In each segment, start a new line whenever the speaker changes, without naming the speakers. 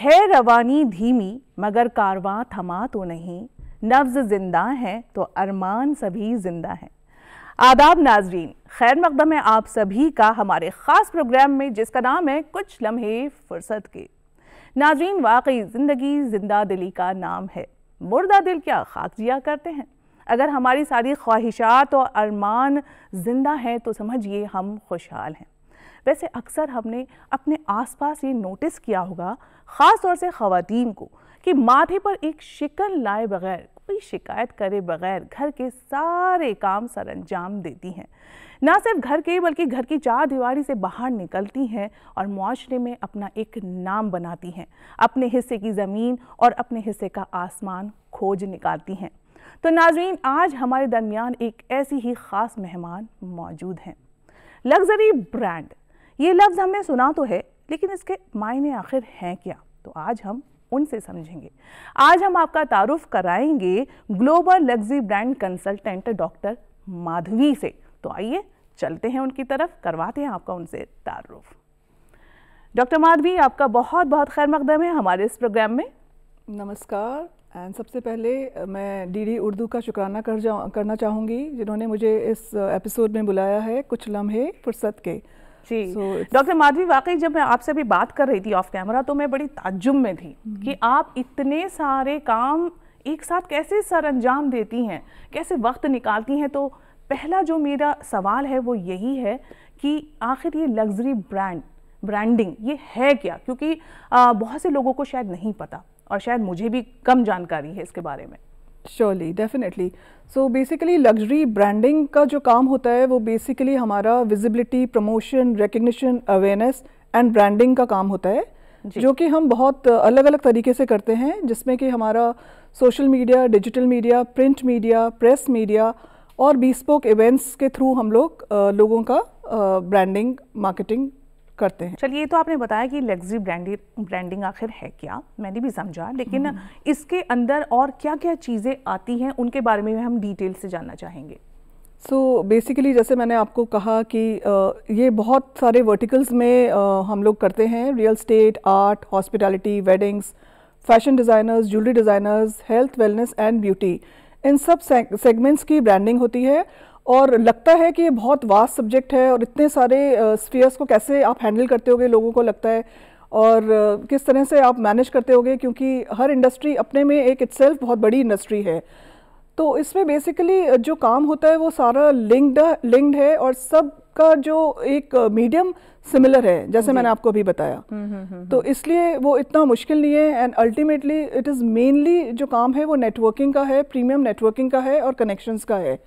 है रवानी धीमी मगर कारवां थमा तो नहीं, नब्ज जिंदा है तो अरमान सभी जिंदा हैं। आदाब नाजरीन, खैर मकदम है आप सभी का हमारे ख़ास प्रोग्राम में जिसका नाम है कुछ लम्हे फुर्सत के। नाजरीन, वाकई ज़िंदगी जिंदा दिली का नाम है। मुर्दा दिल क्या खाक जिया करते हैं। अगर हमारी सारी ख्वाहिशात और अरमान जिंदा हैं तो समझिए हम खुशहाल हैं। वैसे अक्सर हमने अपने आसपास ये नोटिस किया होगा, ख़ास तौर से ख़वातीन को, कि माथे पर एक शिकन लाए बगैर, कोई शिकायत करे बगैर घर के सारे काम सरअंजाम देती हैं। ना सिर्फ घर के बल्कि घर की चार दीवारी से बाहर निकलती हैं और मुआशरे में अपना एक नाम बनाती हैं, अपने हिस्से की ज़मीन और अपने हिस्से का आसमान खोज निकालती हैं। तो नाज़रीन, आज हमारे दरमियान एक ऐसी ही ख़ास मेहमान मौजूद हैं। लग्जरी ब्रांड, ये लफ्ज़ हमने सुना तो है, लेकिन इसके मायने आखिर हैं क्या? तो आज हम उनसे समझेंगे। आज हम आपका तारुफ कराएंगे global luxury brand consultant doctor Madhavi से। तो आइए चलते हैं उनकी तरफ, करवाते हैं आपका उनसे तारुफ। डॉक्टर माधवी, आपका बहुत बहुत खैर मकदम है हमारे इस प्रोग्राम में।
नमस्कार। एंड सबसे पहले मैं डीडी उर्दू का शुक्राना करना चाहूँगी जिन्होंने मुझे इस एपिसोड में बुलाया है कुछ लम्हे फुर्सत के।
जी डॉक्टर माधवी, वाकई जब मैं आपसे अभी बात कर रही थी ऑफ कैमरा तो मैं बड़ी ताज्जुब में थी कि आप इतने सारे काम एक साथ कैसे सरअंजाम देती हैं, कैसे वक्त निकालती हैं। तो पहला जो मेरा सवाल है वो यही है कि आखिर ये लग्जरी ब्रांडिंग ये है क्या? क्योंकि बहुत से लोगों को शायद नहीं पता और शायद मुझे भी कम जानकारी है इसके बारे में।
Surely, definitely. So basically luxury branding का जो काम होता है वो बेसिकली हमारा visibility, promotion, recognition, awareness and branding का काम होता है, जो कि हम बहुत अलग अलग तरीके से करते हैं, जिसमें कि हमारा social media, digital media, print media, press media और bespoke इवेंट्स के थ्रू हम लोग लोगों का ब्रांडिंग, मार्केटिंग करते हैं।
चलिए, तो आपने बताया कि लग्जरी ब्रांडिंग आखिर है क्या, मैंने भी समझा, लेकिन इसके अंदर और क्या क्या चीज़ें आती हैं उनके बारे में हम डिटेल से जानना चाहेंगे।
सो बेसिकली जैसे मैंने आपको कहा कि ये बहुत सारे वर्टिकल्स में हम लोग करते हैं। Real estate, art, hospitality, weddings, fashion designers, jewellery designers, health, wellness and beauty, इन सब सेगमेंट्स की ब्रांडिंग होती है। और लगता है कि ये बहुत वास्ट सब्जेक्ट है और इतने सारे स्फीयर्स को कैसे आप हैंडल करते होगे, लोगों को लगता है, और किस तरह से आप मैनेज करते होगे, क्योंकि हर इंडस्ट्री अपने में एक इटसेल्फ बहुत बड़ी इंडस्ट्री है। तो इसमें बेसिकली जो काम होता है वो सारा लिंक्ड है और सबका जो एक मीडियम सिमिलर है, जैसे मैंने आपको अभी बताया। तो इसलिए वो इतना मुश्किल नहीं है। And ultimately it is mainly जो काम है वो नेटवर्किंग का है, प्रीमियम नेटवर्किंग का है और कनेक्शंस का है,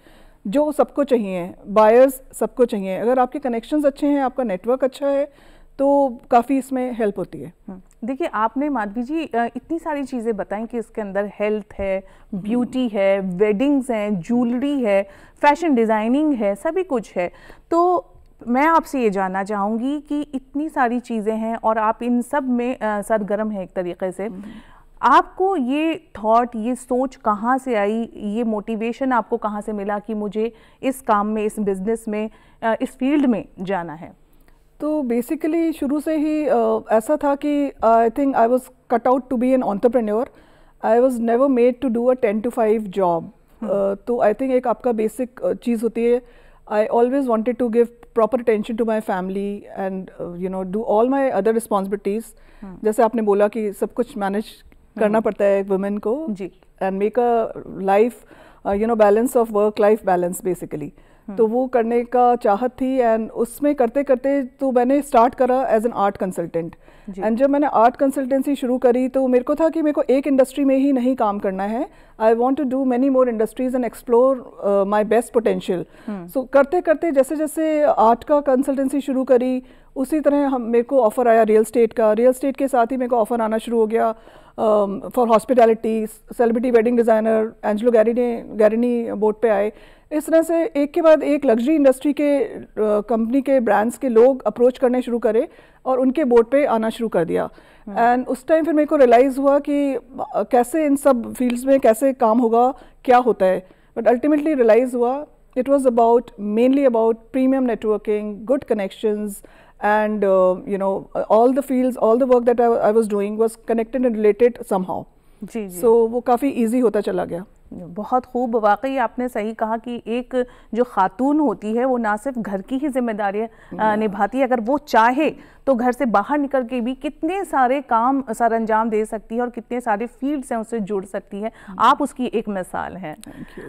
जो सबको चाहिए, बायर्स सबको चाहिए। अगर आपके कनेक्शंस अच्छे हैं, आपका नेटवर्क अच्छा है, तो काफ़ी इसमें हेल्प होती है।
देखिए, आपने माधवी जी इतनी सारी चीज़ें बताई कि इसके अंदर हेल्थ है, ब्यूटी है, वेडिंग्स हैं, ज्वेलरी है, फैशन डिज़ाइनिंग है, सभी कुछ है। तो मैं आपसे ये जानना चाहूँगी कि इतनी सारी चीज़ें हैं और आप इन सब में सरगर्म हैं एक तरीके से। आपको ये थॉट, ये सोच कहाँ से आई, ये मोटिवेशन आपको कहाँ से मिला कि मुझे इस काम में, इस बिज़नेस में, इस फील्ड में जाना है?
तो बेसिकली शुरू से ही ऐसा था कि I think I was cut out to be an entrepreneur. I was never made to do a 10 to 5 job. तो आई थिंक एक आपका बेसिक चीज़ होती है, I always wanted to give proper attention to my family and do all my other responsibilities. जैसे आपने बोला कि सब कुछ मैनेज करना पड़ता है एक वुमेन को जी, and make a life balance of work life balance basically. तो वो करने का चाहत थी, एंड उसमें करते करते तो मैंने स्टार्ट करा as an art consultant. And जब मैंने आर्ट कंसल्टेंसी शुरू करी तो मेरे को था कि मेरे को एक इंडस्ट्री में ही नहीं काम करना है, I want to do many more industries and explore my best potential. So करते करते जैसे जैसे आर्ट का कंसल्टेंसी शुरू करी, उसी तरह मेरे को ऑफर आया रियल एस्टेट का। रियल एस्टेट के साथ ही मेरे को ऑफर आना शुरू हो गया for hospitality, celebrity wedding designer, Angelo Garini board पे आए। इस तरह से एक के बाद एक लग्जरी इंडस्ट्री के कंपनी के ब्रांड्स के लोग अप्रोच करने शुरू करे और उनके बोर्ड पे आना शुरू कर दिया। एंड उस टाइम फिर मेरे को रियलाइज़ हुआ कि कैसे इन सब फील्ड्स में कैसे काम होगा, क्या होता है। बट अल्टीमेटली रियलाइज़ हुआ it was mainly about premium networking, good connections, and all the fields, all the work that I was doing was connected and related somehow.
जी जी।
So वो काफ़ी easy होता चला गया।
बहुत खूब, वाकई आपने सही कहा कि एक जो खातून होती है वो ना सिर्फ घर की ही जिम्मेदारियां निभाती है, अगर वो चाहे तो घर से बाहर निकल के भी कितने सारे काम सर अंजाम दे सकती है और कितने सारे फील्ड्स हैं उससे जुड़ सकती है। आप उसकी एक मिसाल हैं।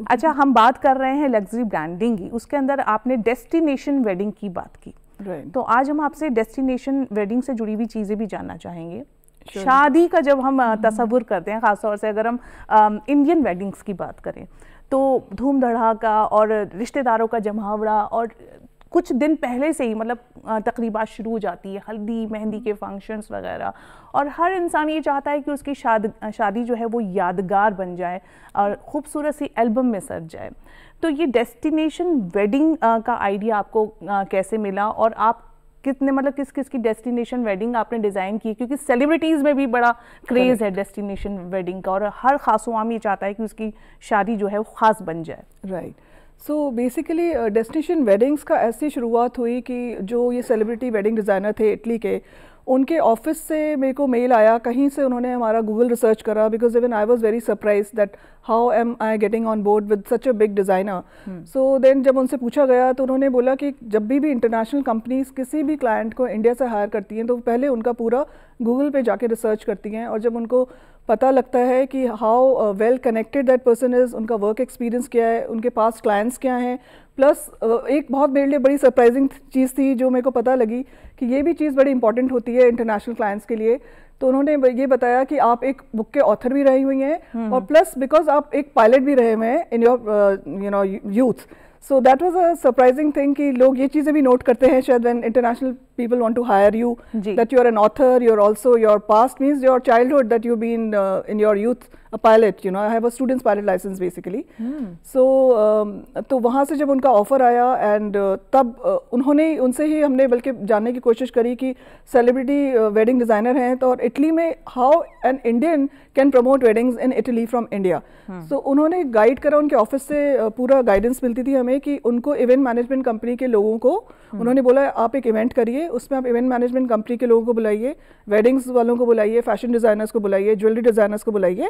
अच्छा, हम बात कर रहे हैं लग्जरी ब्रांडिंग की, उसके अंदर आपने डेस्टिनेशन वेडिंग की बात की, तो आज हम आपसे डेस्टिनेशन वेडिंग से जुड़ी हुई चीज़ें भी जानना चाहेंगे। शादी का जब हम तसव्वुर करते हैं, ख़ासतौर से अगर हम इंडियन वेडिंग्स की बात करें, तो धूम धड़ाका और रिश्तेदारों का जमावड़ा और कुछ दिन पहले से ही मतलब तकरीबात शुरू हो जाती है, हल्दी मेहंदी के फंक्शंस वगैरह, और हर इंसान ये चाहता है कि उसकी शादी जो है वो यादगार बन जाए और ख़ूबसूरत सी एल्बम में सज जाए। तो ये डेस्टिनेशन वेडिंग का आइडिया आपको कैसे मिला, और आप कितने मतलब किस किस की डेस्टिनेशन वेडिंग आपने डिज़ाइन की? क्योंकि सेलिब्रिटीज़ में भी बड़ा क्रेज़ है डेस्टिनेशन वेडिंग का, और हर खासवाम ये चाहता है कि उसकी शादी जो है वो ख़ास बन जाए।
Right. So basically destination weddings का ऐसी शुरुआत हुई कि जो ये सेलिब्रिटी वेडिंग डिज़ाइनर थे इटली के, उनके ऑफिस से मेरे को मेल आया, कहीं से उन्होंने हमारा गूगल रिसर्च करा, because even I was very surprise that how am I getting on board with such a big designer. So then जब उनसे पूछा गया तो उन्होंने बोला कि जब भी इंटरनेशनल कंपनीज किसी भी क्लाइंट को इंडिया से हायर करती हैं तो पहले उनका पूरा गूगल पे जाके रिसर्च करती हैं, और जब उनको पता लगता है कि how well connected that person is, उनका वर्क एक्सपीरियंस क्या है, उनके पास क्लाइंट्स क्या हैं, प्लस एक बहुत मेरे लिए बड़ी सरप्राइजिंग चीज़ थी जो मेरे को पता लगी कि ये भी चीज़ बड़ी इंपॉर्टेंट होती है इंटरनेशनल क्लाइंट्स के लिए। तो उन्होंने ये बताया कि आप एक बुक के ऑथर भी रही हुई हैं, और प्लस बिकॉज आप एक पायलट भी रहे हुए हैं in your youth. So that was a surprising thing कि लोग ये चीज़ें भी नोट करते हैं शायद when international people want to hire you, that you are an author, you're also, your past means your childhood, that you've been in your youth a pilot, I have a student's pilot license basically. So तो वहाँ से जब उनका offer आया and तब उन्होंने उनसे ही हमने बल्कि जानने की कोशिश करी कि सेलिब्रिटी वेडिंग डिज़ाइनर हैं तो और इटली में how an Indian can promote weddings in Italy from India. So उन्होंने गाइड करा, उनके ऑफिस से पूरा गाइडेंस मिलती थी हमें कि उनको इवेंट मैनेजमेंट कंपनी के लोगों को उन्होंने बोला आप एक इवेंट करिए, उसमें आप इवेंट मैनेजमेंट कंपनी के लोगों को बुलाइए, वेडिंग्स वालों को बुलाइए, फैशन डिज़ाइनर्स को बुलाइए, ज्वेलरी डिज़ाइनर्स को बुलाइए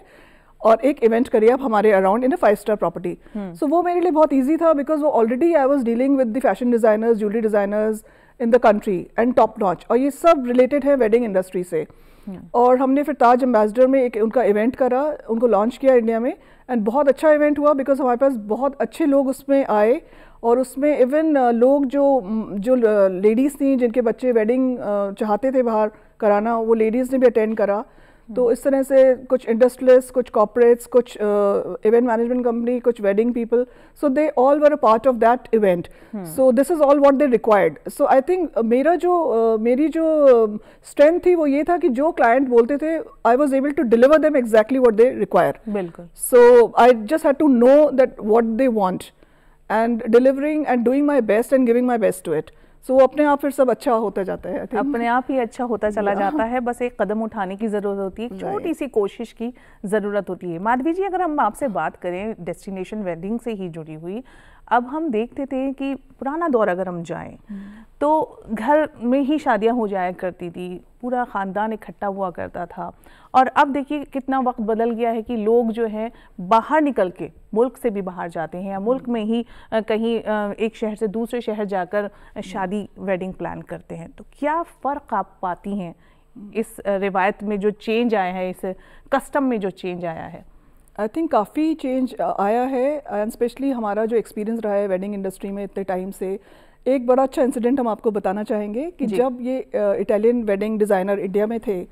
और एक इवेंट करिए आप हमारे अराउंड इन अ 5-स्टार प्रॉपर्टी। सो वो मेरे लिए बहुत ईजी था बिकॉज वो already I was dealing with the fashion designers, jewellery designers in the country and top notch, और ये सब रिलेटेड है वेडिंग इंडस्ट्री से। और हमने फिर ताज एम्बेसडर में एक उनका इवेंट करा, उनको लॉन्च किया इंडिया में, एंड बहुत अच्छा इवेंट हुआ बिकॉज हमारे पास बहुत अच्छे लोग उसमें आए, और उसमें इवन लोग जो लेडीज़ थी जिनके बच्चे वेडिंग चाहते थे बाहर कराना, वो लेडीज़ ने भी अटेंड करा। तो इस तरह से कुछ इंडस्ट्रियलिस्ट, कुछ कॉर्पोरेट्स, कुछ इवेंट मैनेजमेंट कंपनी, कुछ wedding people, so they all were a part of that event. So this is all what they required. So I think मेरी जो स्ट्रेंथ थी वो ये था कि जो क्लाइंट बोलते थे I was able to deliver them exactly what they require.
बिल्कुल।
So I just had to know that what they want and delivering and doing my best and giving my best to it. So वो अपने आप फिर सब अच्छा होता जाता है,
अपने आप ही अच्छा होता चला जाता है, बस एक कदम उठाने की ज़रूरत होती है, एक छोटी सी कोशिश की ज़रूरत होती है। माधवी जी, अगर हम आपसे बात करें डेस्टिनेशन वेडिंग से ही जुड़ी हुई, अब हम देखते थे कि पुराना दौर अगर हम जाएं तो घर में ही शादियां हो जाया करती थी, पूरा ख़ानदान इकट्ठा हुआ करता था, और अब देखिए कितना वक्त बदल गया है कि लोग जो है बाहर निकल के मुल्क से भी बाहर जाते हैं या मुल्क में ही कहीं एक शहर से दूसरे शहर जाकर शादी वेडिंग प्लान करते हैं। तो क्या फ़र्क आप पाती हैं इस रिवायत में जो चेंज आया है, इस कस्टम में जो चेंज आया है?
आई थिंक काफ़ी चेंज आया है, एंड स्पेशली हमारा जो एक्सपीरियंस रहा है वेडिंग इंडस्ट्री में इतने टाइम से, एक बड़ा अच्छा इंसिडेंट हम आपको बताना चाहेंगे कि जब ये इटालियन वेडिंग डिज़ाइनर इंडिया में थे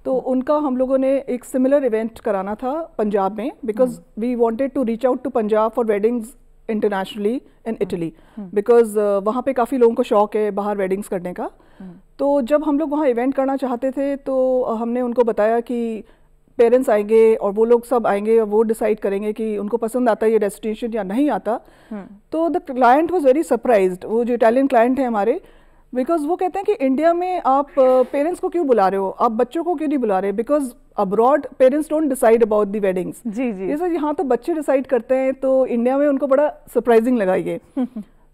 तो उनका हम लोगों ने एक सिमिलर इवेंट कराना था पंजाब में, because we wanted to reach out to Punjab for weddings internationally in Italy, because वहाँ पे काफ़ी लोगों को शौक है बाहर वेडिंग्स करने का। तो जब हम लोग वहाँ इवेंट करना चाहते थे तो हमने उनको बताया कि पेरेंट्स आएंगे और वो लोग सब आएंगे और वो डिसाइड करेंगे कि उनको पसंद आता है ये डेस्टिनेशन या नहीं आता। तो the client was very surprised, वो जो इटालियन क्लाइंट है हमारे, बिकॉज वो कहते हैं कि इंडिया में आप पेरेंट्स को क्यों बुला रहे हो, आप बच्चों को क्यों नहीं बुला रहे, because abroad parents don't decide about the weddings.
जी जी,
जैसे यहाँ तो बच्चे डिसाइड करते हैं, तो इंडिया में उनको बड़ा सरप्राइजिंग लगा ये।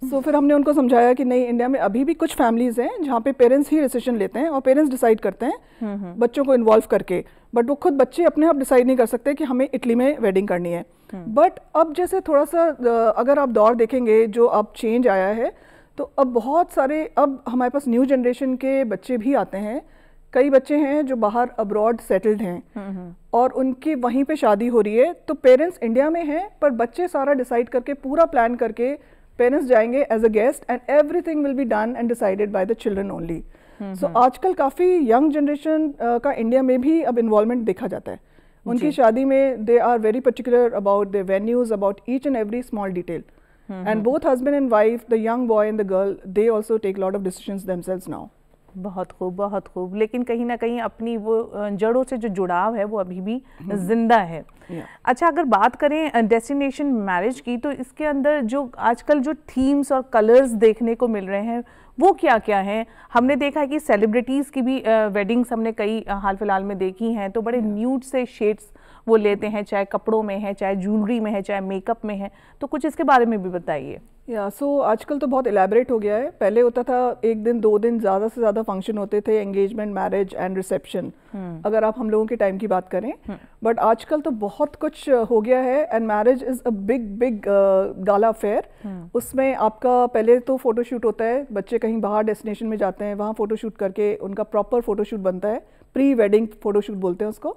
सो फिर हमने उनको समझाया कि नहीं, इंडिया में अभी भी कुछ फैमिलीज हैं जहाँ पे पेरेंट्स ही डिसीजन लेते हैं और पेरेंट्स डिसाइड करते हैं बच्चों को इन्वॉल्व करके, बट वो खुद बच्चे अपने आप डिसाइड नहीं कर सकते कि हमें इटली में वेडिंग करनी है। बट अब जैसे थोड़ा सा अगर आप दौर देखेंगे जो अब चेंज आया है, तो अब बहुत सारे, अब हमारे पास न्यू जनरेशन के बच्चे भी आते हैं। कई बच्चे हैं जो बाहर अब्रॉड सेटल्ड हैं और उनकी वहीं पे शादी हो रही है, तो पेरेंट्स इंडिया में हैं पर बच्चे सारा डिसाइड करके, पूरा प्लान करके पेरेंट्स जाएंगे as a guest and everything will be done and decided by the children only. So आजकल काफ़ी यंग जनरेशन का इंडिया में भी अब इन्वॉल्वमेंट देखा जाता है। उनकी शादी में they are very particular about the venues, about each and every small detail, and both husband and wife, the young boy and the girl, they also take lot of decisions themselves now.
बहुत खूब, बहुत खूब। लेकिन कहीं ना कहीं अपनी वो जड़ों से जो जुड़ाव है वो अभी भी जिंदा है। अच्छा, अगर बात करें डेस्टिनेशन मैरिज की, तो इसके अंदर जो आजकल जो थीम्स और कलर्स देखने को मिल रहे हैं वो क्या क्या हैं? हमने देखा है कि सेलिब्रिटीज़ की भी वेडिंग्स हमने कई हाल फिलहाल में देखी हैं, तो बड़े न्यूड से शेड्स वो लेते हैं, चाहे कपड़ों में है, चाहे ज्वेलरी में है, चाहे मेकअप में है। तो कुछ इसके बारे में भी बताइए।
सो आजकल तो बहुत इलेबरेट हो गया है। पहले होता था 1 दिन 2 दिन ज़्यादा से ज़्यादा फंक्शन होते थे, एंगेजमेंट, मैरिज एंड रिसेप्शन, अगर आप हम लोगों के टाइम की बात करें। बट आजकल तो बहुत कुछ हो गया है and marriage is a big gala affair. उसमें आपका पहले तो फोटोशूट होता है, बच्चे कहीं बाहर डेस्टिनेशन में जाते हैं, वहाँ फोटोशूट करके उनका प्रॉपर फोटोशूट बनता है, प्री वेडिंग फोटोशूट बोलते हैं उसको।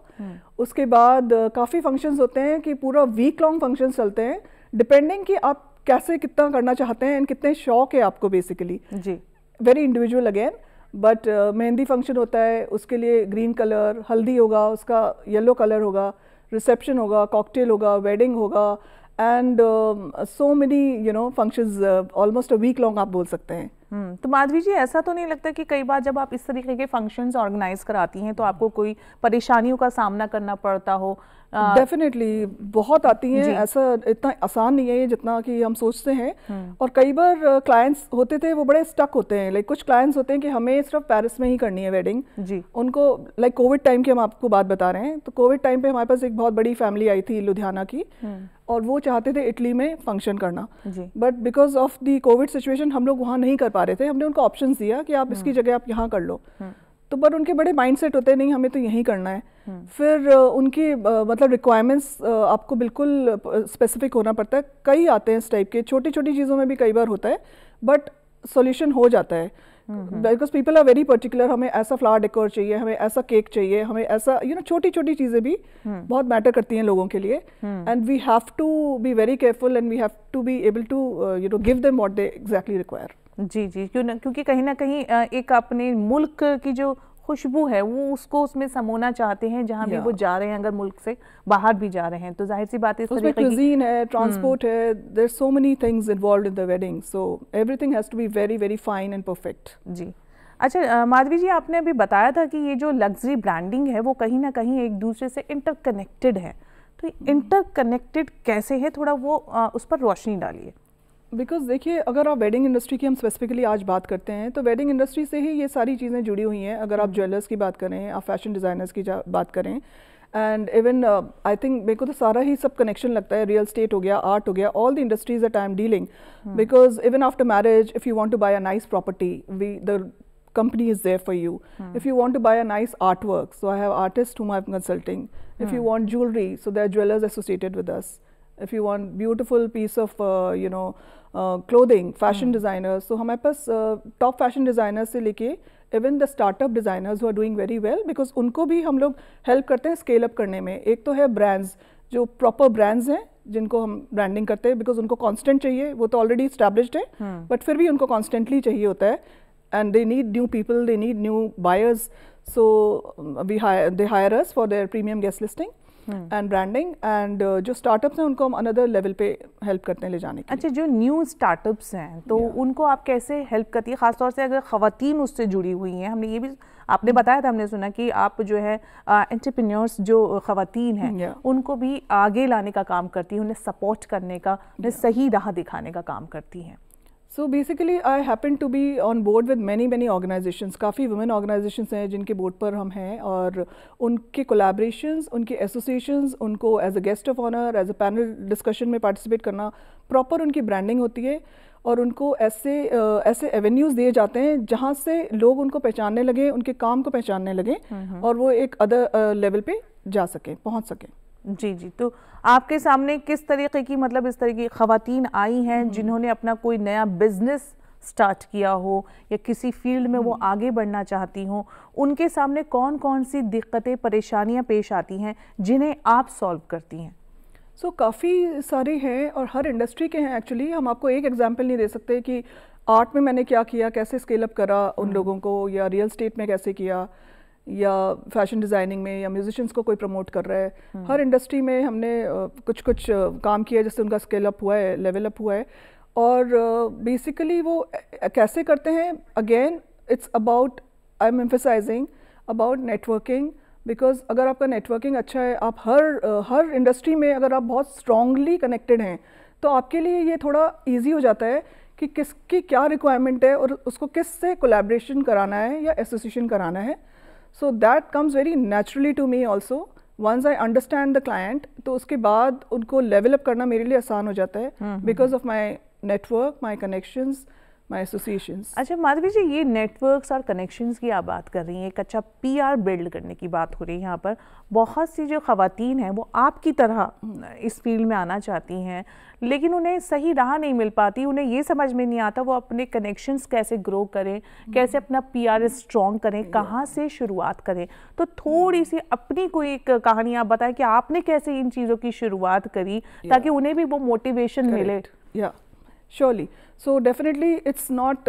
उसके बाद काफ़ी फंक्शंस होते हैं कि पूरा वीक लॉन्ग फंक्शंस चलते हैं, डिपेंडिंग कि आप कैसे कितना करना चाहते हैं एंड कितने शौक है आपको, बेसिकली
जी
very individual again. But mehndi function होता है, उसके लिए ग्रीन कलर, हल्दी होगा उसका येलो कलर होगा, रिसेप्शन होगा, कॉकटेल होगा, वेडिंग होगा, and so many functions, almost a week long आप बोल सकते हैं।
तो माधवी जी, ऐसा तो नहीं लगता कि कई बार जब आप इस तरीके के फंक्शंस ऑर्गेनाइज कराती हैं तो आपको कोई परेशानियों का सामना करना पड़ता हो?
डेफिनेटली बहुत आती हैं, ऐसा इतना आसान नहीं है ये जितना कि हम सोचते हैं। और कई बार क्लाइंट्स होते थे वो बड़े स्टक होते हैं, लाइक कुछ क्लाइंट्स होते हैं कि हमें सिर्फ पेरिस में ही करनी है वेडिंग
जी।
उनको, लाइक कोविड टाइम की हम आपको बात बता रहे हैं, तो कोविड टाइम पे हमारे पास एक बहुत बड़ी फैमिली आई थी लुधियाना की, और वो चाहते थे इटली में फंक्शन करना, but because of the Covid situation हम लोग वहाँ नहीं कर पा रहे थे। हमने उनको ऑप्शंस दिया कि आप इसकी जगह आप यहाँ कर लो, तो पर उनके बड़े माइंडसेट होते हैं, नहीं हमें तो यहीं करना है। फिर उनकी मतलब रिक्वायरमेंट्स आपको बिल्कुल स्पेसिफिक होना पड़ता है। कई आते हैं इस टाइप के, छोटी छोटी चीज़ों में भी कई बार होता है, बट सॉल्यूशन हो जाता है because people are very particular. हमें ऐसा फ्लावर डेकोर चाहिए, हमें ऐसा केक चाहिए, हमें ऐसा छोटी छोटी चीज़ें भी बहुत मैटर करती हैं लोगों के लिए, and we have to be very careful and we have to be able to give them what they exactly require.
जी जी, क्योंकि कहीं ना कहीं एक अपने मुल्क की जो खुशबू है वो उसको उसमें समोना चाहते हैं, जहाँ भी वो जा रहे हैं, अगर मुल्क से बाहर भी जा रहे हैं तो जाहिर सी बात है
उसमें क्यूजीन है, ट्रांसपोर्ट है, there are so many things involved in the wedding, so everything has to be very very fine and perfect.
जी। अच्छा माधवी जी, आपने अभी बताया था कि ये जो लग्जरी ब्रांडिंग है वो कहीं ना कहीं एक दूसरे से इंटरकनेक्टेड है, तो इंटरकनेक्टेड कैसे है, थोड़ा वो उस पर रोशनी डालिए।
बिकॉज देखिए, अगर आप वेडिंग इंडस्ट्री की हम स्पेसिफिकली आज बात करते हैं, तो वेडिंग इंडस्ट्री से ही ये सारी चीज़ें जुड़ी हुई हैं। अगर आप ज्वेलर्स की बात करें, आप फैशन डिज़ाइनर्स की बात करें, एंड इवन आई थिंक मेरे को तो सारा ही सब कनेक्शन लगता है, रियल स्टेट हो गया, आर्ट हो गया, all the industries that I am dealing, because even after marriage if you want to buy a nice property, the company is there for you. If you want to buy a nice artwork, so I have artists whom I'm consulting. If you want jewelry, so there are jewelers associated with us. If you want beautiful piece of clothing, fashion designers, so हमारे पास top fashion designers से लेके even the startup designers who are doing very well, because उनको भी हम लोग help करते हैं scale up करने में। एक तो है brands, जो proper brands हैं जिनको हम ब्रांडिंग करते हैं, बिकॉज उनको कांस्टेंट चाहिए, वो तो ऑलरेडी एस्टैब्लिश्ड है, बट फिर भी उनको कॉन्स्टेंटली चाहिए होता है, and they need new people, they need new buyers, so they hire us for their premium guest listing and branding, and जो startups हैं उनको हम another level पे help करते हैं ले जाने के लिए।
अच्छा, जो न्यू स्टार्टअप्स हैं तो उनको आप कैसे हेल्प करती है, खासतौर से अगर ख़वातीन उससे जुड़ी हुई हैं? हमने ये भी आपने बताया था, हमने सुना कि आप जो है एंटरप्रेन्योर्स जो ख़वातीन हैं उनको भी आगे लाने का काम करती हैं, उन्हें सपोर्ट करने का, उन्हें सही राह दिखाने का काम करती हैं।
So basically I happen to be on board with many organizations, काफ़ी women organizations हैं जिनके बोर्ड पर हम हैं, और उनके collaborations, उनके associations, उनको as a guest of honor, as a panel discussion में participate करना, proper उनकी branding होती है, और उनको ऐसे एवेन्यूज़ दिए जाते हैं जहाँ से लोग उनको पहचानने लगे, उनके काम को पहचानने लगे और वो एक अदर लेवल पे जा सकें, पहुँच सकें।
जी जी, तो आपके सामने किस तरीके की, मतलब इस तरह की ख़वातीन आई हैं जिन्होंने अपना कोई नया बिजनेस स्टार्ट किया हो या किसी फील्ड में वो आगे बढ़ना चाहती हों, उनके सामने कौन कौन सी दिक्कतें, परेशानियां पेश आती हैं जिन्हें आप सॉल्व करती हैं?
काफ़ी सारे हैं और हर इंडस्ट्री के हैं एक्चुअली। हम आपको एक एग्जांपल नहीं दे सकते कि आर्ट में मैंने क्या किया, कैसे स्केल अप करा उन लोगों को, या रियल स्टेट में कैसे किया, या फैशन डिज़ाइनिंग में, या म्यूजिशियंस को कोई प्रमोट कर रहा है। हर इंडस्ट्री में हमने कुछ कुछ काम किया जिससे उनका स्केल अप हुआ है, लेवल अप हुआ है। और बेसिकली वो कैसे करते हैं, again it's about, I am emphasising about networking, because अगर आपका नेटवर्किंग अच्छा है, आप हर इंडस्ट्री में अगर आप बहुत स्ट्रांगली कनेक्टेड हैं तो आपके लिए ये थोड़ा इजी हो जाता है कि किसकी क्या रिक्वायरमेंट है और उसको किस से कोलैबोरेशन कराना है या एसोसिएशन कराना है। So that comes very naturally to me also. Once I understand the client, तो उसके बाद उनको लेवल अप करना मेरे लिए आसान हो जाता है because of my network, my connections, my associations.
अच्छा माधवी जी, ये नेटवर्क्स और कनेक्शंस की आप बात कर रही हैं, एक अच्छा पीआर बिल्ड करने की बात हो रही है यहाँ पर। बहुत सी जो ख़वातीन हैं वो आपकी तरह इस फील्ड में आना चाहती हैं, लेकिन उन्हें सही राह नहीं मिल पाती, उन्हें ये समझ में नहीं आता वो अपने कनेक्शंस कैसे ग्रो करें, कैसे अपना पीआर स्ट्रॉन्ग करें, कहाँ से शुरुआत करें। तो थोड़ी सी अपनी कोई एक कहानी आप बताएं कि आपने कैसे इन चीज़ों की शुरुआत करी ताकि उन्हें भी वो मोटिवेशन मिले।
Surely. So definitely it's not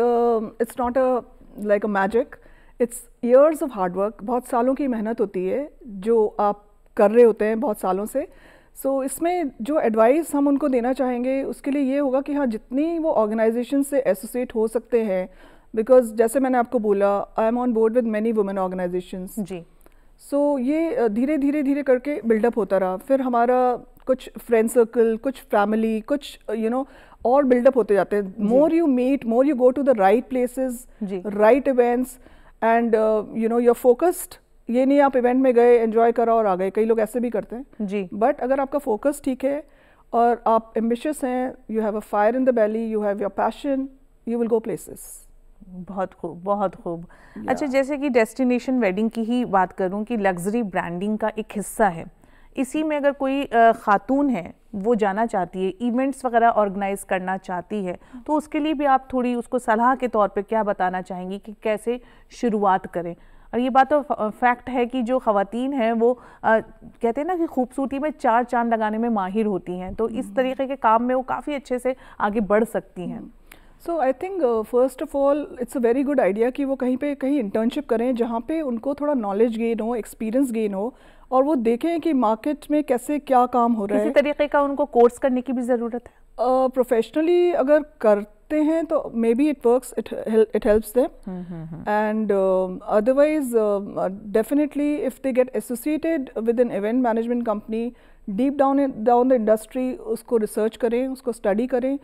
like a magic. It's years of hard work. बहुत सालों की मेहनत होती है जो आप कर रहे होते हैं बहुत सालों से। So इसमें जो एडवाइस हम उनको देना चाहेंगे उसके लिए ये होगा कि हाँ, जितनी वो ऑर्गेनाइजेशन से एसोसिएट हो सकते हैं, बिकॉज जैसे मैंने आपको बोला, I am on board with many women organisations जी। सो ये धीरे धीरे करके बिल्डअप होता रहा। फिर हमारा कुछ फ्रेंड सर्कल, कुछ फैमिली, कुछ और बिल्डअप होते जाते हैं। More you meet, more you go to the right places, right events, and you're focused. ये नहीं आप इवेंट में गए, एंजॉय करा और आ गए, कई लोग ऐसे भी करते हैं जी। बट अगर आपका फोकस ठीक है और आप एम्बिशियस हैं, you have a fire in the belly, you have your passion, you will go places.
बहुत खूब, बहुत खूब। अच्छा, जैसे कि डेस्टिनेशन वेडिंग की ही बात करूं कि लग्जरी ब्रांडिंग का एक हिस्सा है, इसी में अगर कोई खातून है वो जाना चाहती है, इवेंट्स वगैरह ऑर्गेनाइज करना चाहती है, तो उसके लिए भी आप थोड़ी उसको सलाह के तौर पे क्या बताना चाहेंगी कि कैसे शुरुआत करें? और ये बात तो फैक्ट है कि जो ख़वातीन हैं वो कहते हैं ना कि खूबसूरती में 4 चांद लगाने में माहिर होती हैं, तो इस तरीके के काम में वो काफ़ी अच्छे से आगे बढ़ सकती हैं।
So I think first of all it's a very good idea कि वो कहीं इंटर्नशिप करें जहाँ पे उनको थोड़ा नॉलेज गेन हो, एक्सपीरियंस गेन हो, और वो देखें कि मार्केट में कैसे क्या काम हो रहा है।
किसी तरीके का उनको कोर्स करने की भी ज़रूरत है।
प्रोफेशनली अगर करते हैं तो may be it works, it helps them, and otherwise definitely if they get associated with an event management company, deep down the industry, उसको रिसर्च करें, उसको स्टडी करें,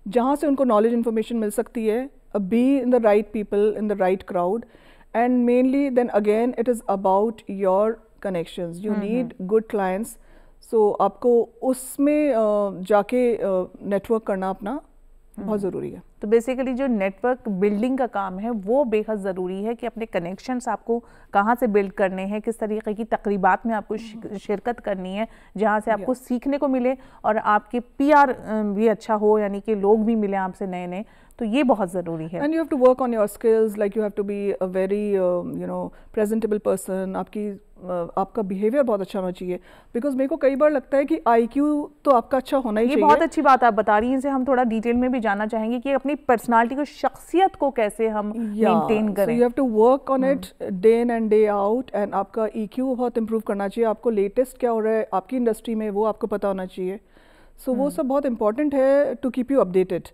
जहाँ से उनको नॉलेज इन्फॉर्मेशन मिल सकती है, be in the right people, in the right crowd, and mainly then again it is about your connections. You need good clients, so आपको उसमें जाके नेटवर्क करना अपना बहुत ज़रूरी है।
तो बेसिकली जो नेटवर्क बिल्डिंग का काम है वो बेहद ज़रूरी है कि अपने कनेक्शंस आपको कहाँ से बिल्ड करने हैं, किस तरीके की तकरीबात में आपको शिरकत करनी है जहाँ से आपको सीखने को मिले और आपके पीआर भी अच्छा हो, यानी कि लोग भी मिले आपसे नए नए, तो ये बहुत ज़रूरी है।
And you have to work on your skills, like you have to be a very presentable person. आपका बिहेवियर बहुत अच्छा होना चाहिए, बिकॉज मेरे को कई बार लगता है कि IQ तो आपका अच्छा होना ही चाहिए।
ये बहुत अच्छी बात आप बता रही हैं, इसे हम थोड़ा डिटेल में भी जानना चाहेंगे कि अपनी पर्सनालिटी को, शख्सियत को कैसे हम मेंटेन करें।
You have to work on it day in and day out, and आपका EQ बहुत इंप्रूव करना चाहिए। आपको लेटेस्ट क्या हो रहा है आपकी इंडस्ट्री में वो आपको पता होना चाहिए। सो वो सब बहुत इंपॉर्टेंट है to keep you updated,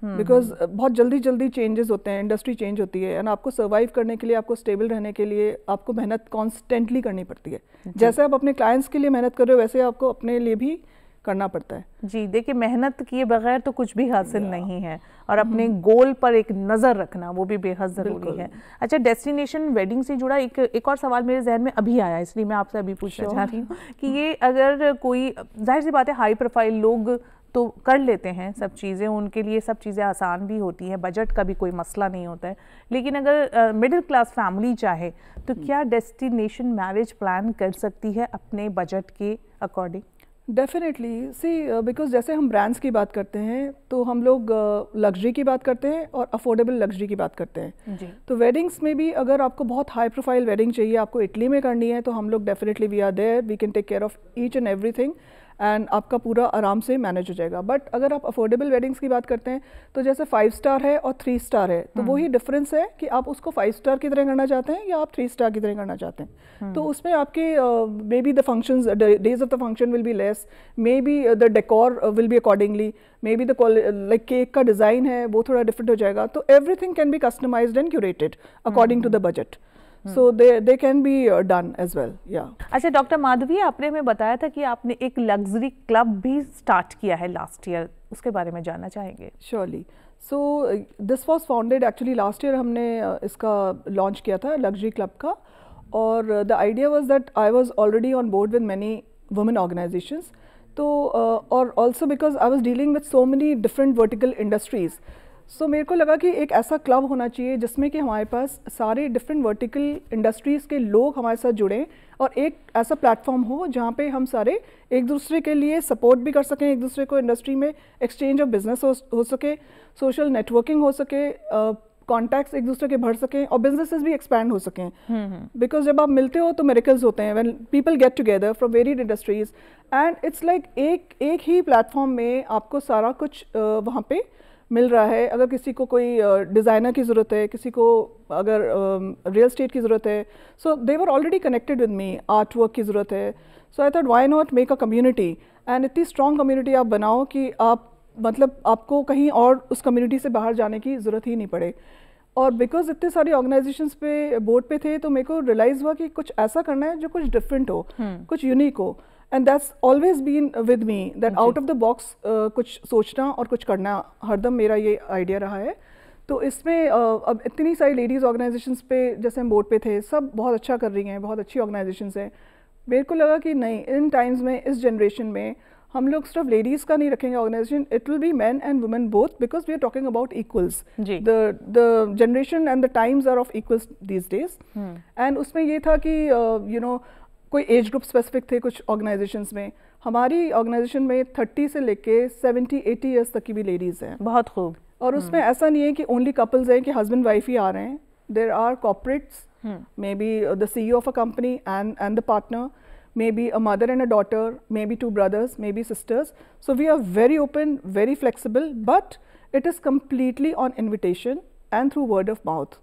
because बहुत जल्दी चेंजेस होते हैं, इंडस्ट्री चेंज होती है, एंड आपको सर्वाइव करने के लिए, आपको स्टेबल रहने के लिए आपको मेहनत कॉन्स्टेंटली करनी पड़ती है। जैसे आप अपने क्लाइंट्स के लिए मेहनत कर रहे हो वैसे आपको अपने लिए भी करना पड़ता है।
जी देखिए, मेहनत किए बगैर तो कुछ भी हासिल नहीं है, और अपने गोल पर एक नज़र रखना वो भी बेहद ज़रूरी है। अच्छा, डेस्टिनेशन वेडिंग से जुड़ा एक और सवाल मेरे जहन में अभी आया, इसलिए मैं आपसे अभी पूछना चाह रही हूँ कि ये अगर कोई, जाहिर सी बात है हाई प्रोफाइल लोग तो कर लेते हैं सब चीज़ें, उनके लिए सब चीज़ें आसान भी होती हैं, बजट का भी कोई मसला नहीं होता है। लेकिन अगर मिडिल क्लास फैमिली चाहे तो क्या डेस्टिनेशन मैरिज प्लान कर सकती है अपने बजट के अकॉर्डिंग?
डेफिनेटली सी, बिकॉज जैसे हम ब्रांड्स की बात करते हैं तो हम लोग लग्जरी की बात करते हैं और अफोर्डेबल लग्जरी की बात करते हैं
जी।
तो वेडिंग्स में भी अगर आपको बहुत हाई प्रोफाइल वेडिंग चाहिए, आपको इटली में करनी है, तो हम लोग definitely we are there, we can take care of each and everything and आपका पूरा आराम से मैनेज हो जाएगा। बट अगर आप अफोर्डेबल वेडिंग्स की बात करते हैं तो जैसे 5 स्टार है और 3 स्टार है, तो वही डिफरेंस है कि आप उसको 5 स्टार की तरह करना चाहते हैं या आप 3 स्टार की तरह करना चाहते हैं। तो उसमें आपके maybe the functions, days of the function will be less, maybe the decor will be accordingly, maybe the like cake का डिज़ाइन है वो थोड़ा डिफरेंट हो जाएगा। तो everything can be customised and curated according to the budget, so they can be done as well, yeah.
अच्छा doctor Madhavi, आपने हमें बताया था कि आपने एक लग्जरी क्लब भी स्टार्ट किया है लास्ट ईयर, उसके बारे में जानना चाहेंगे?
Surely. So this was founded actually last year, हमने इसका लॉन्च किया था लग्जरी क्लब का, और the idea was that I was already on board with many women organizations, तो और also because I was dealing with so many different vertical industries, सो मेरे को लगा कि एक ऐसा क्लब होना चाहिए जिसमें कि हमारे पास सारे डिफरेंट वर्टिकल इंडस्ट्रीज़ के लोग हमारे साथ जुड़ें, और एक ऐसा प्लेटफॉर्म हो जहाँ पे हम सारे एक दूसरे के लिए सपोर्ट भी कर सकें, एक दूसरे को इंडस्ट्री में एक्सचेंज ऑफ बिजनेस हो सके, सोशल नेटवर्किंग हो सके, कॉन्टैक्ट्स एक दूसरे के बढ़ सकें और बिजनेसेस भी एक्सपैंड हो सकें। बिकॉज जब आप मिलते हो तो मिरेकल्स होते हैं, when people get together from varied industries, and it's like एक ही प्लेटफॉर्म में आपको सारा कुछ वहाँ पे मिल रहा है। अगर किसी को कोई डिज़ाइनर की ज़रूरत है, किसी को अगर रियल स्टेट की ज़रूरत है, so they were already connected with me, art work की ज़रूरत है, so I thought why not make a community, and इतनी स्ट्रॉन्ग कम्युनिटी आप बनाओ कि आप मतलब आपको कहीं और उस कम्युनिटी से बाहर जाने की ज़रूरत ही नहीं पड़े। और बिकॉज इतने सारे ऑर्गेनाइजेशंस पे बोर्ड पे थे तो मेरे को रियलाइज़ हुआ कि कुछ ऐसा करना है जो कुछ डिफरेंट हो, कुछ यूनिक हो, and that's always been with me, that out of the box कुछ सोचना और कुछ करना हरदम मेरा ये आइडिया रहा है। तो इसमें अब इतनी सारी लेडीज़ ऑर्गेनाइजेशंस पे जैसे हम बोर्ड पे थे, सब बहुत अच्छा कर रही हैं, बहुत अच्छी ऑर्गेनाइजेशंस हैं। मेरे को लगा कि नहीं, इन टाइम्स में, इस जनरेशन में हम लोग सिर्फ लेडीज़ का नहीं रखेंगे organisation, it will be man and women both, because we are talking about equals. The generation and the times are of equals these days. And उसमें ये था कि यू नो कोई एज ग्रुप स्पेसिफिक थे कुछ ऑर्गेनाइजेशंस में। हमारी organisation में 30 से लेके 70-80 ईयर्स तक की भी लेडीज़ हैं।
बहुत खूब।
और उसमें ऐसा नहीं है कि ओनली कपल्स हैं कि हस्बैंड वाइफ ही आ रहे हैं, there are corporates, maybe the CEO of a company and the partner, maybe a mother and a daughter, maybe 2 brothers, maybe sisters. So we are very open, very flexible, but it is completely on invitation and through word of mouth.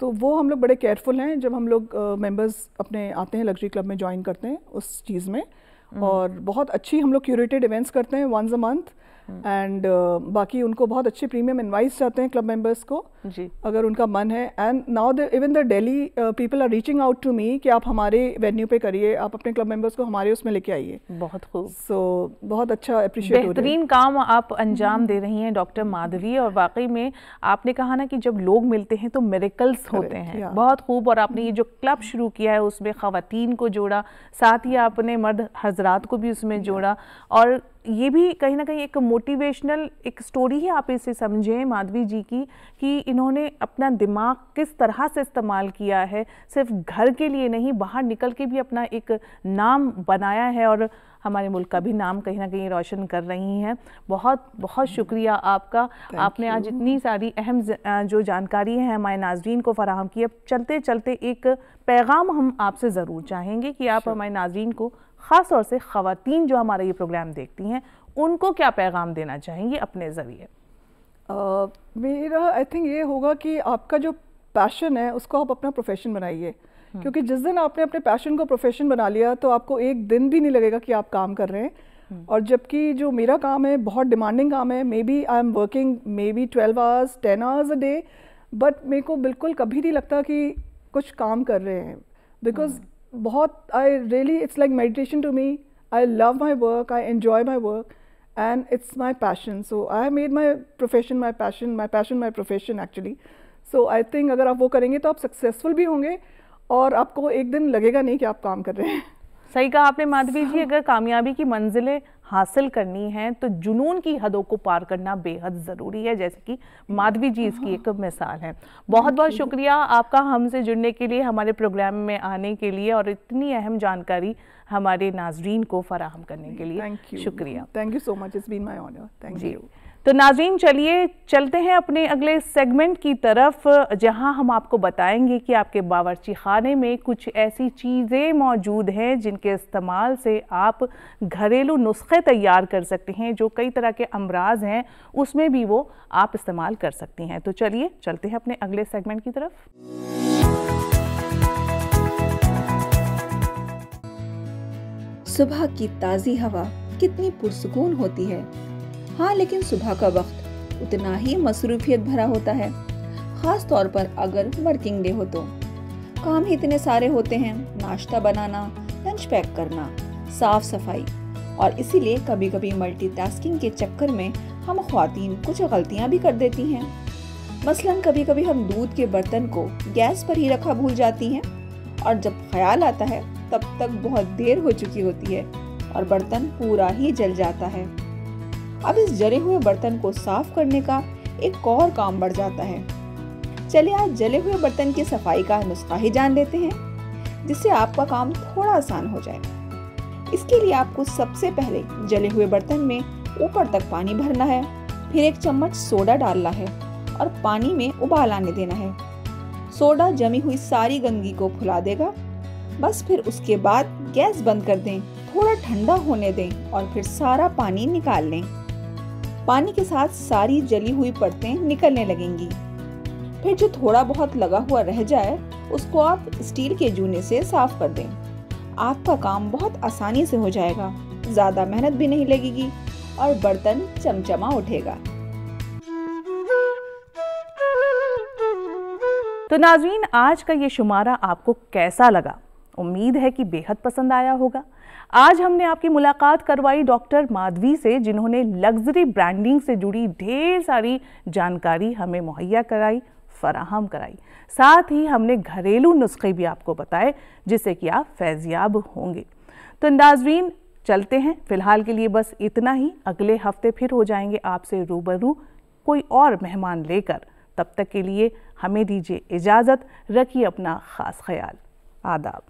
तो वो हम लोग बड़े careful हैं जब हम लोग members अपने आते हैं लग्जरी क्लब में ज्वाइन करते हैं उस चीज़ में, और बहुत अच्छी हम लोग क्यूरेटेड इवेंट्स करते हैं वंस अ मंथ, एंड बाकी उनको बहुत अच्छे प्रीमियम इनवाइट्स चाहते हैं क्लब मेंबर्स को
जी, अगर
उनका मन है। And now even the Delhi people are reaching out to me कि आप हमारे वेन्यू पे करिए, आप अपने क्लब मेंबर्स को हमारे उसमें लेके आइए।
बहुत खूब।
सो बहुत अच्छा अप्रिशिएट हो रहा है,
बेहतरीन काम आप अंजाम दे रही हैं डॉक्टर माधवी। और वाकई में आपने कहा ना कि जब लोग मिलते हैं तो मिरेकल्स होते हैं। बहुत खूब। और आपने ये जो क्लब शुरू किया है उसमें ख़वातीन को जोड़ा, साथ ही आपने मर्द हजरात को भी उसमें जोड़ा, और ये भी कहीं ना कहीं एक मोटिवेशनल एक स्टोरी है, आप इसे समझें माधवी जी की, कि इन्होंने अपना दिमाग किस तरह से इस्तेमाल किया है, सिर्फ घर के लिए नहीं, बाहर निकल के भी अपना एक नाम बनाया है और हमारे मुल्क का भी नाम कहीं ना कहीं रोशन कर रही हैं। बहुत बहुत शुक्रिया आपका। आपने आज इतनी सारी अहम जो जानकारी है हमारे नाजरीन को फराहम की। अब चलते चलते एक पैगाम हम आपसे ज़रूर चाहेंगे कि आप हमारे नाजरीन को, ख़ास तौर से ख़वातीन जो हमारा ये प्रोग्राम देखती हैं, उनको क्या पैगाम देना चाहेंगे अपने ज़रिए?
मेरा आई थिंक ये होगा कि आपका जो पैशन है उसको आप अपना प्रोफेशन बनाइए, क्योंकि जिस दिन आपने अपने पैशन को प्रोफेशन बना लिया तो आपको एक दिन भी नहीं लगेगा कि आप काम कर रहे हैं। और जबकि जो मेरा काम है बहुत डिमांडिंग काम है, maybe I am working maybe 12 hours 10 hours a day, but मेरे को बिल्कुल कभी नहीं लगता कि कुछ काम कर रहे हैं, बिकॉज बहुत I really it's like meditation to me. I love my work, I enjoy my work, and it's my passion. So I have made my profession my passion, my passion my profession actually. So I think अगर आप वो करेंगे तो आप successful भी होंगे और आपको एक दिन लगेगा नहीं कि आप काम कर रहे हैं।
सही कहा आपने माधवी जी। अगर कामयाबी की मंजिलें हासिल करनी है तो जुनून की हदों को पार करना बेहद ज़रूरी है, जैसे कि माधवी जी इसकी एक मिसाल है। बहुत बहुत शुक्रिया आपका हमसे जुड़ने के लिए, हमारे प्रोग्राम में आने के लिए और इतनी अहम जानकारी हमारे नाजरीन को फराहम करने के लिए। शुक्रिया।
Thank you so much, it's been my honour. Thank you.
तो नाज़रीन चलिए चलते हैं अपने अगले सेगमेंट की तरफ, जहां हम आपको बताएंगे कि आपके बावर्ची खाने में कुछ ऐसी चीज़ें मौजूद हैं जिनके इस्तेमाल से आप घरेलू नुस्खे तैयार कर सकते हैं, जो कई तरह के अमराज हैं उसमें भी वो आप इस्तेमाल कर सकती हैं। तो चलिए चलते हैं अपने अगले सेगमेंट की तरफ।
सुबह की ताज़ी हवा कितनी पुरसुकून होती है। हाँ, लेकिन सुबह का वक्त उतना ही मसरूफियत भरा होता है, ख़ास तौर पर अगर वर्किंग डे हो तो। काम ही इतने सारे होते हैं, नाश्ता बनाना, लंच पैक करना, साफ सफाई, और इसीलिए कभी कभी मल्टीटास्किंग के चक्कर में हम ख्वातीन कुछ गलतियाँ भी कर देती हैं। मसलन कभी कभी हम दूध के बर्तन को गैस पर ही रखा भूल जाती हैं और जब ख्याल आता है तब तक बहुत देर हो चुकी होती है और बर्तन पूरा ही जल जाता है। अब इस जले हुए बर्तन को साफ करने का एक और काम बढ़ जाता है। चलिए आज जले हुए बर्तन की सफाई का नुस्खा ही जान लेते हैं, जिससे आपका काम थोड़ा आसान हो जाए। इसके लिए आपको सबसे पहले जले हुए बर्तन में ऊपर तक पानी भरना है, फिर 1 चम्मच सोडा डालना है और पानी में उबाल आने देना है। सोडा जमी हुई सारी गंदगी को फुला देगा। बस फिर उसके बाद गैस बंद कर दें, थोड़ा ठंडा होने दें और फिर सारा पानी निकाल लें। पानी के साथ सारी जली हुई परतें निकलने लगेंगी। फिर जो थोड़ा बहुत लगा हुआ रह जाए उसको आप स्टील के जूने से साफ कर दें। आपका काम बहुत आसानी से हो जाएगा, ज़्यादा मेहनत भी नहीं लगेगी और बर्तन चमचमा उठेगा।
तो नाज़रीन, आज का ये शुमारा आपको कैसा लगा? उम्मीद है कि बेहद पसंद आया होगा। आज हमने आपकी मुलाकात करवाई डॉक्टर माधवी से, जिन्होंने लग्जरी ब्रांडिंग से जुड़ी ढेर सारी जानकारी हमें मुहैया कराई, फराहम कराई। साथ ही हमने घरेलू नुस्खे भी आपको बताए जिससे कि आप फैज़याब होंगे। तो नाज़रीन चलते हैं, फ़िलहाल के लिए बस इतना ही। अगले हफ्ते फिर हो जाएंगे आपसे रूबरू कोई और मेहमान लेकर। तब तक के लिए हमें दीजिए इजाज़त। रखिए अपना ख़ास ख्याल। आदाब।